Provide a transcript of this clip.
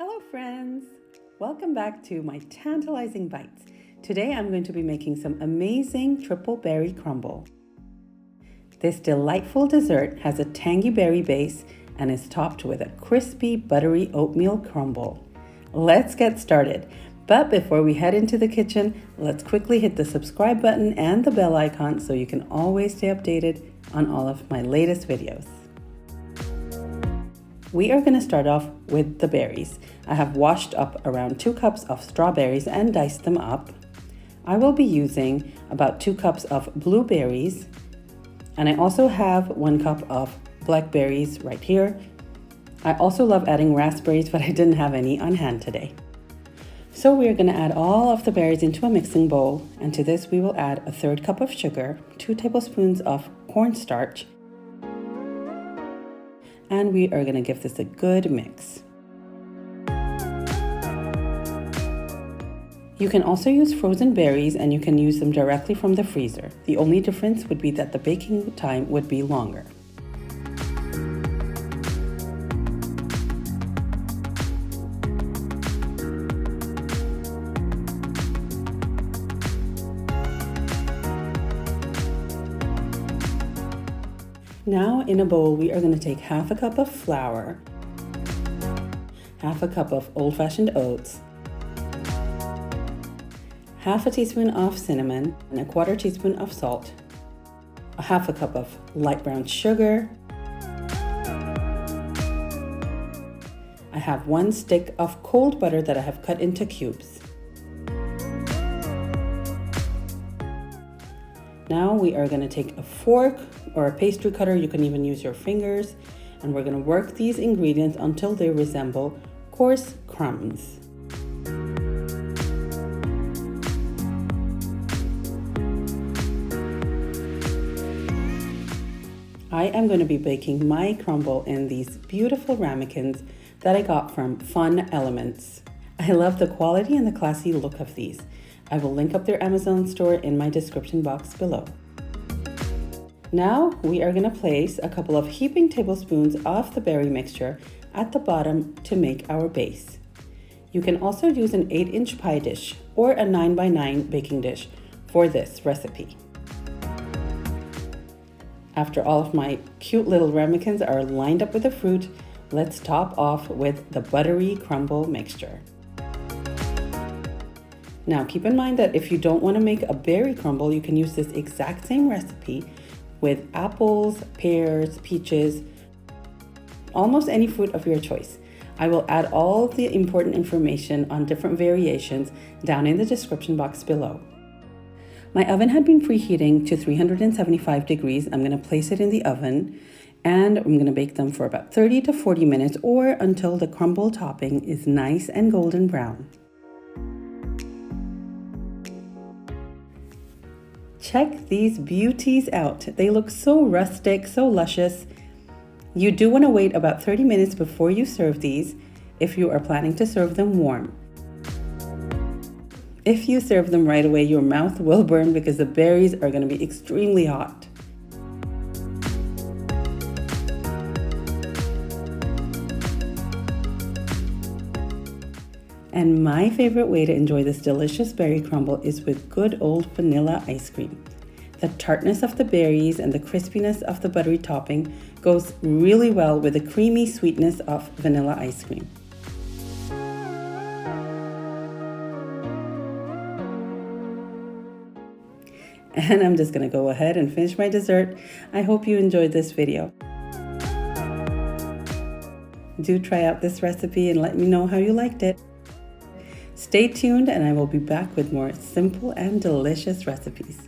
Hello friends! Welcome back to my tantalizing bites. Today I'm going to be making some amazing triple berry crumble. This delightful dessert has a tangy berry base and is topped with a crispy buttery oatmeal crumble. Let's get started. But before we head into the kitchen, let's quickly hit the subscribe button and the bell icon so you can always stay updated on all of my latest videos. We are going to start off with the berries. I have washed up around 2 cups of strawberries and diced them up. I will be using about 2 cups of blueberries, and I also have 1 cup of blackberries right here. I also love adding raspberries, but I didn't have any on hand today. So we are going to add all of the berries into a mixing bowl, and to this we will add a 1/3 cup of sugar, 2 tablespoons of cornstarch, and we are going to give this a good mix. You can also use frozen berries and you can use them directly from the freezer. The only difference would be that the baking time would be longer. Now in a bowl we are going to take 1/2 cup of flour, 1/2 cup of old-fashioned oats, 1/2 teaspoon of cinnamon, and 1/4 teaspoon of salt, 1/2 cup of light brown sugar. I have 1 stick of cold butter that I have cut into cubes. Now we are going to take a fork or a pastry cutter, you can even use your fingers, and we're going to work these ingredients until they resemble coarse crumbs. I am going to be baking my crumble in these beautiful ramekins that I got from Fun Elements. I love the quality and the classy look of these. I will link up their Amazon store in my description box below. Now we are going to place a couple of heaping tablespoons of the berry mixture at the bottom to make our base. You can also use an 8-inch pie dish or a 9x9 baking dish for this recipe. After all of my cute little ramekins are lined up with the fruit, let's top off with the buttery crumble mixture. Now keep in mind that if you don't want to make a berry crumble, you can use this exact same recipe with apples, pears, peaches, almost any fruit of your choice. I will add all the important information on different variations down in the description box below. My oven had been preheating to 375 degrees. I'm going to place it in the oven and I'm going to bake them for about 30 to 40 minutes or until the crumble topping is nice and golden brown. Check these beauties out. They look so rustic, so luscious. You do want to wait about 30 minutes before you serve these if you are planning to serve them warm. If you serve them right away, your mouth will burn because the berries are going to be extremely hot. And my favorite way to enjoy this delicious berry crumble is with good old vanilla ice cream. The tartness of the berries and the crispiness of the buttery topping goes really well with the creamy sweetness of vanilla ice cream. And I'm just going to go ahead and finish my dessert. I hope you enjoyed this video. Do try out this recipe and let me know how you liked it. Stay tuned and I will be back with more simple and delicious recipes.